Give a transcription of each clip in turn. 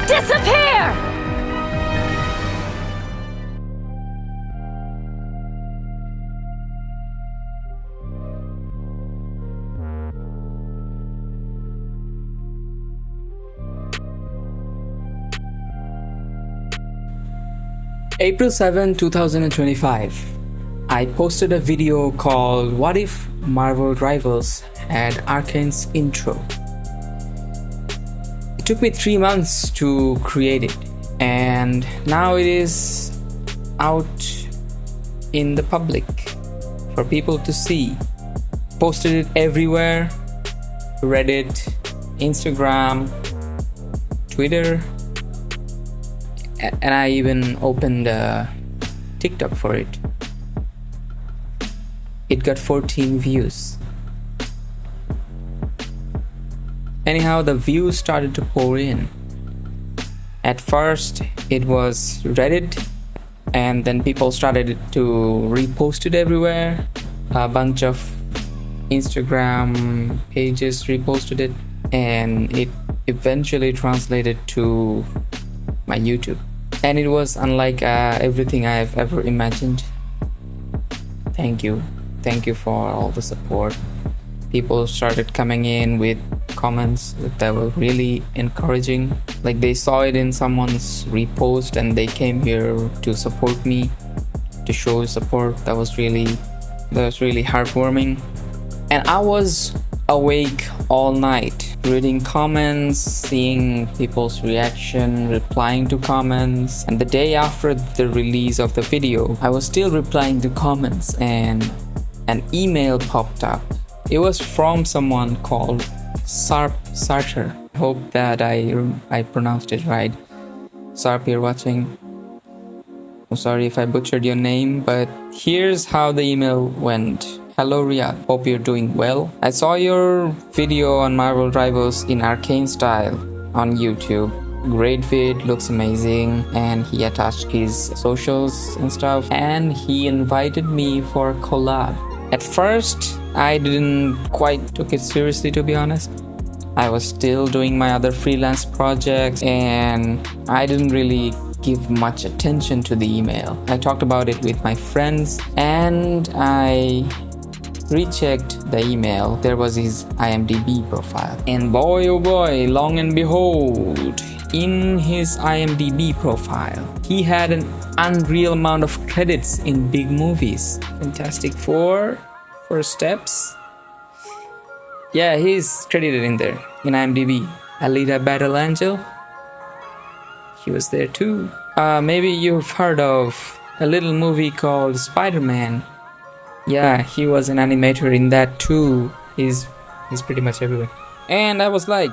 Disappear! April 7, 2025. I posted a video called What If Marvel Rivals had Arcane's intro. It took me 3 months to create it, and now it is out in the public for people to see. Posted it everywhere: Reddit, Instagram, Twitter, and I even opened TikTok for it. It got 14 views. Anyhow, the views started to pour in. At first, it was Reddit, and then people started to repost it everywhere. A bunch of Instagram pages reposted it, and it eventually translated to my YouTube. And it was unlike everything I've ever imagined. Thank you for all the support. People started coming in with comments that were really encouraging, like they saw it in someone's repost and they came here to support me, to show support. That was really heartwarming. And I was awake all night, reading comments, seeing people's reaction, replying to comments. And the day after the release of the video, I was still replying to comments, and an email popped up. It was from someone called Sarp. I hope that I pronounced it right. Sarp, you're watching. I'm sorry if I butchered your name, but here's how the email went. Hello Riyadh, hope you're doing well. I saw your video on Marvel Rivals in arcane style on YouTube. Great vid, looks amazing, and he attached his socials and stuff, and he invited me for a collab. At first, I didn't quite took it seriously, to be honest. I was still doing my other freelance projects, and I didn't really give much attention to the email. I talked about it with my friends, and I rechecked the email. There was his IMDb profile, and boy oh boy, long and behold, in his IMDb profile, he had an unreal amount of credits in big movies. Fantastic Four, First Steps. Yeah, he's credited in there in IMDb. Alita Battle Angel, he was there too. Maybe you've heard of a little movie called Spider-Man. Yeah, he was an animator in that too. He's pretty much everywhere. And I was like,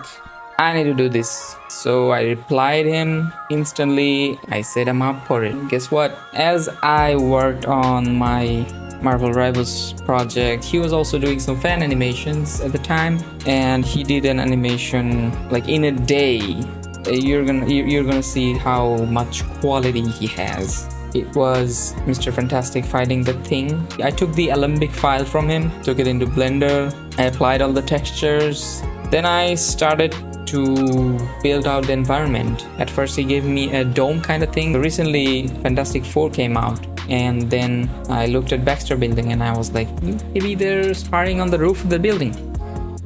I need to do this. So I replied him instantly. I set him up for it. Guess what? As I worked on my Marvel Rivals project, he was also doing some fan animations at the time, and he did an animation like in a day. You're gonna see how much quality he has. It was Mr. Fantastic fighting the Thing. I took the Alembic file from him, took it into Blender, I applied all the textures. Then I started to build out the environment. At first he gave me a dome kind of thing. Recently Fantastic Four came out, and then I looked at Baxter Building and I was like, maybe they're sparring on the roof of the building.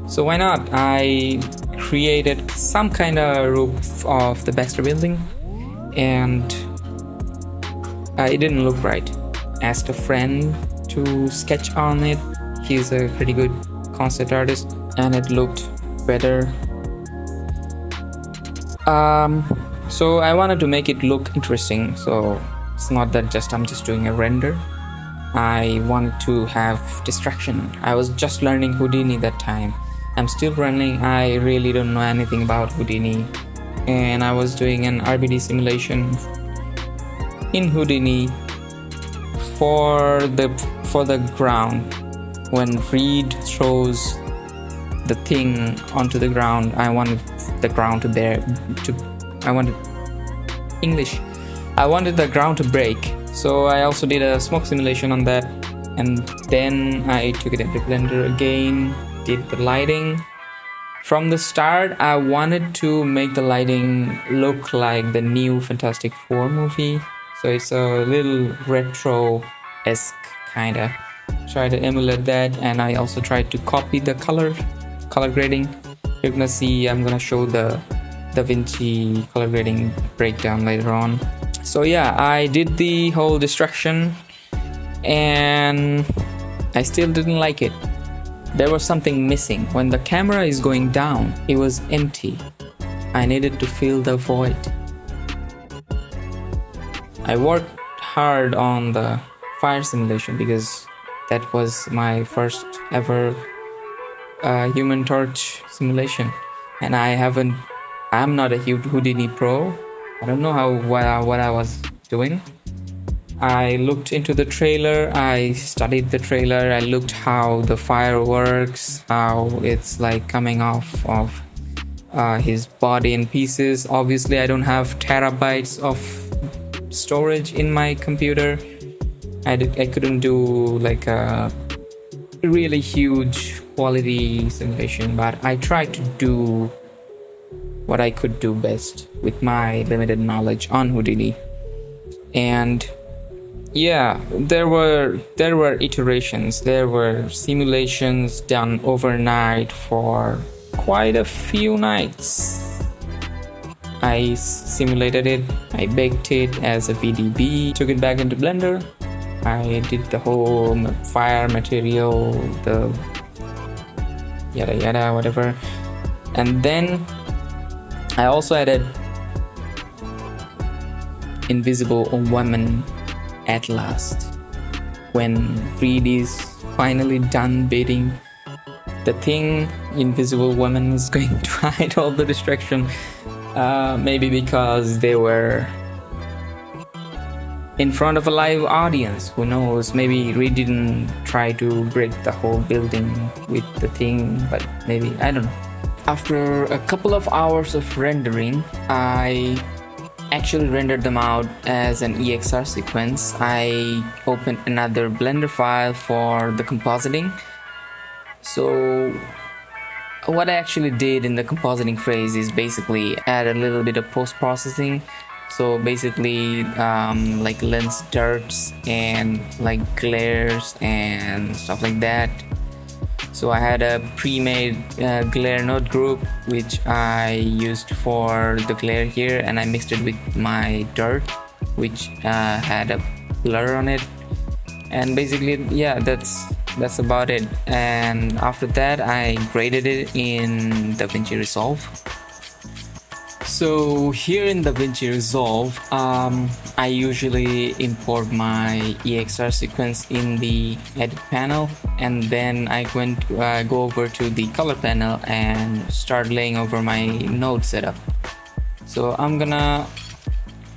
So why not? I created some kind of roof of the Baxter Building, and it didn't look right. Asked a friend to sketch on it. He's a pretty good concept artist, and it looked better. So I wanted to make it look interesting, so it's not that I'm just doing a render. I wanted to have distraction. I was just learning Houdini that time. I'm still learning. I really don't know anything about Houdini, and I was doing an RBD simulation in Houdini for the ground. When Reed throws the thing onto the ground, I wanted the ground I wanted the ground to break. So I also did a smoke simulation on that, and then I took it into Blender again, did the lighting. From the start, I wanted to make the lighting look like the new Fantastic Four movie. So it's a little retro-esque kinda. Try to emulate that, and I also tried to copy the color grading. You're gonna see, I'm gonna show the DaVinci color grading breakdown later on. So yeah, I did the whole destruction and I still didn't like it. There was something missing. When the camera is going down, it was empty. I needed to fill the void. I worked hard on the fire simulation because that was my first ever Human Torch simulation, and I'm not a Houdini pro. I don't know what I was doing. I looked into the trailer, I studied the trailer, I looked how the fire works, how it's like coming off of his body in pieces. Obviously I don't have terabytes of storage in my computer. I couldn't do like a really huge quality simulation, but I tried to do what I could do best with my limited knowledge on Houdini. And yeah, there were iterations, there were simulations done overnight for quite a few nights. I simulated it, I baked it as a VDB, took it back into Blender. I did the whole fire material, the yada yada whatever, and then I also added Invisible Woman at last. When Reed is finally done beating the thing, Invisible Woman is going to hide all the destruction. Maybe because they were in front of a live audience, who knows? Maybe Reed didn't try to break the whole building with the thing, but maybe, I don't know. After a couple of hours of rendering, I actually rendered them out as an EXR sequence. I opened another Blender file for the compositing. So what I actually did in the compositing phase is basically add a little bit of post-processing. So basically like lens darts and like glares and stuff like that. So I had a pre-made glare node group which I used for the glare here, and I mixed it with my dirt which had a blur on it. And basically, yeah, that's about it. And after that I graded it in DaVinci Resolve. So here in DaVinci Resolve, I usually import my EXR sequence in the edit panel, and then I go over to the color panel and start laying over my node setup. So I'm gonna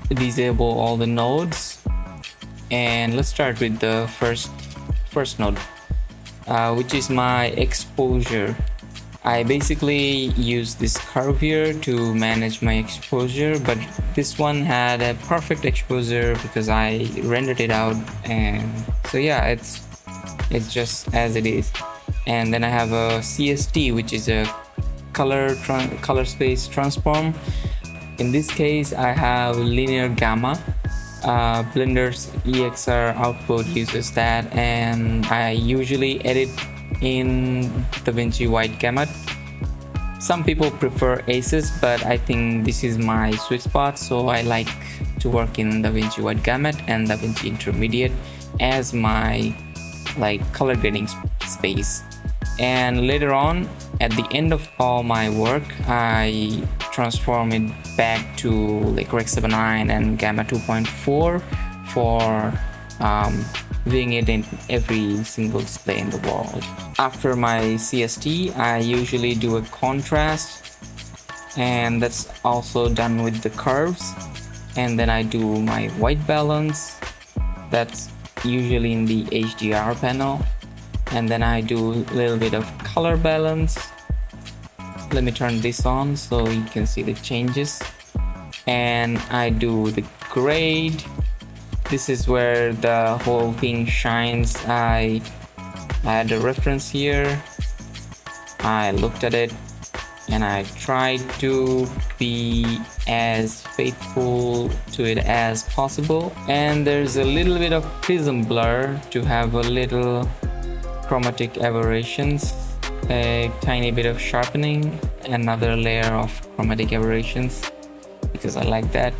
disable all the nodes, and let's start with the first node, which is my exposure. I basically use this curve here to manage my exposure, but this one had a perfect exposure because I rendered it out, and so yeah, it's just as it is. And then I have a CST, which is a color space transform. In this case I have linear gamma. Blender's EXR output uses that, and I usually edit in DaVinci White Gamut. Some people prefer ACES, but I think this is my sweet spot, so I like to work in DaVinci White Gamut and DaVinci Intermediate as my like color grading space. And later on, at the end of all my work, I transform it back to like Rec 79 and Gamma 2.4 for viewing it in every single display in the world. After my CST, I usually do a contrast, and that's also done with the curves. And then I do my white balance, that's usually in the HDR panel. And then I do a little bit of color balance. Let me turn this on so you can see the changes. And I do the grade. This is where the whole thing shines. I add a reference here, I looked at it and I tried to be as faithful to it as possible. And there's a little bit of prism blur to have a little chromatic aberrations, a tiny bit of sharpening, another layer of chromatic aberrations because I like that,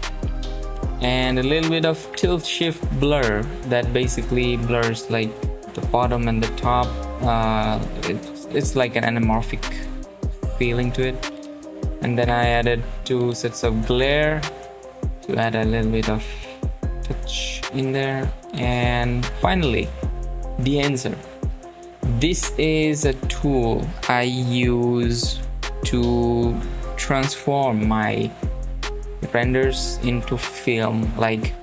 and a little bit of tilt shift blur that basically blurs like the bottom and the top. It's like an anamorphic feeling to it. And then I added 2 sets of glare to add a little bit of touch in there. And finally, the answer. This is a tool I use to transform my renders into film. Like,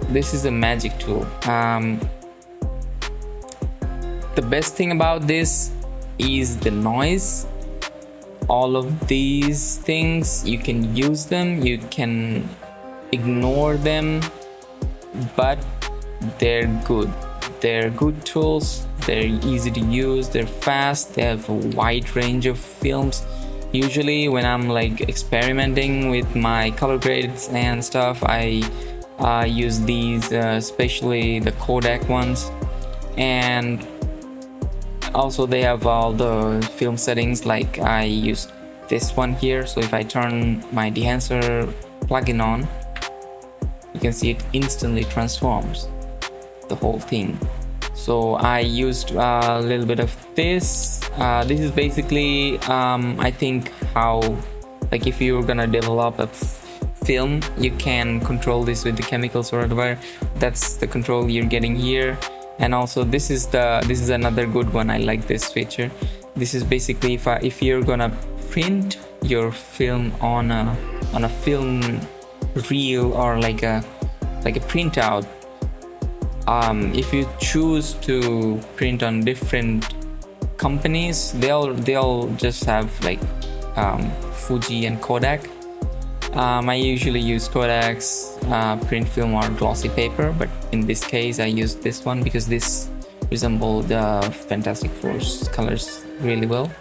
this is a magic tool. The best thing about this is the noise. All of these things, you can use them, you can ignore them, but they're good. They're good tools, they're easy to use, they're fast, they have a wide range of films. Usually when I'm like experimenting with my color grades and stuff, I use these, especially the Kodak ones. And also they have all the film settings, like I use this one here. So if I turn my Dehancer plugin on, you can see it instantly transforms the whole thing. So I used a little bit of this. This is basically I think how, like, if you're gonna develop a film, you can control this with the chemicals or whatever. That's the control you're getting here. And also this is another good one. I like this feature. This is basically if you're gonna print your film on a film reel or like a printout. If you choose to print on different companies, they'll just have like Fuji and Kodak. I usually use Kodak's print film or glossy paper, but in this case I use this one because this resembles the Fantastic Four's colors really well.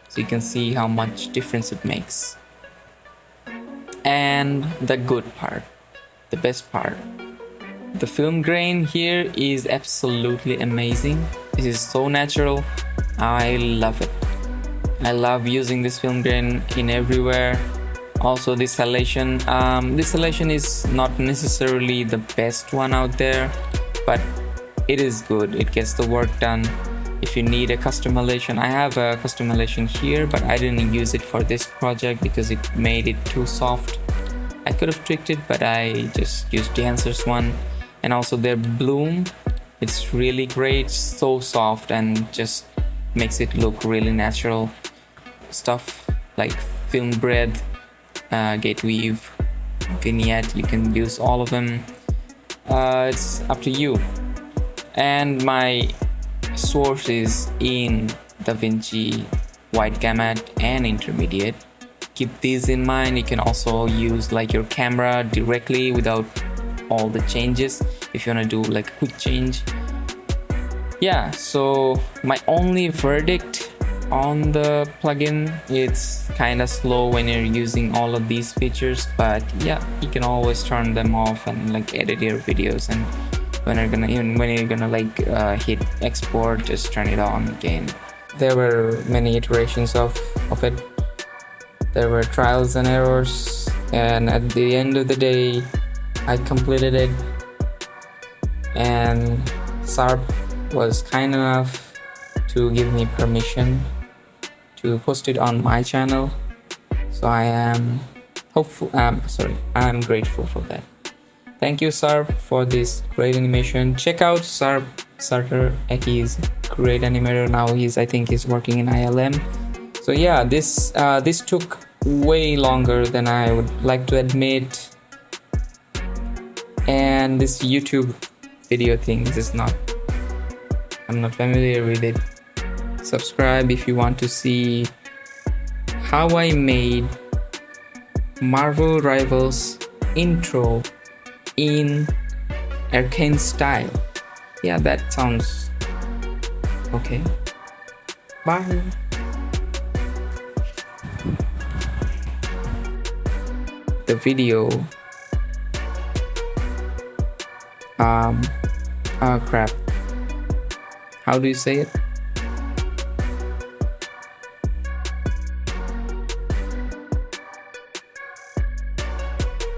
So you can see how much difference it makes. And the good part, the best part, the film grain here is absolutely amazing. It is so natural. I love it. I love using this film grain in everywhere. Also this halation. This halation is not necessarily the best one out there, but it is good. It gets the work done. If you need a custom halation, I have a custom halation here, but I didn't use it for this project because it made it too soft. I could have tweaked it, but I just used Dehancer's one. And also their bloom, it's really great, so soft and just makes it look really natural. Stuff like film breadth, gate weave, vignette, you can use all of them. It's up to you. And my source is in DaVinci Wide Gamut and Intermediate. Keep these in mind. You can also use like your camera directly without all the changes if you want to do like a quick change. Yeah, so my only verdict on the plugin, it's kind of slow when you're using all of these features, but yeah, you can always turn them off and like edit your videos, and when you're gonna like hit export, just turn it on again. There were many iterations of it. There were trials and errors, and at the end of the day I completed it, and Sarp was kind enough to give me permission to post it on my channel. So I am I'm grateful for that. Thank you, Sarp, for this great animation. Check out Sarp Sartor. He's great animator now. I think he's working in ILM. So yeah, this took way longer than I would like to admit. And this YouTube video thing is I'm not familiar with it. Subscribe if you want to see how I made Marvel Rivals intro in arcane style. Yeah, that sounds okay. Bye. the video. Crap. How do you say it?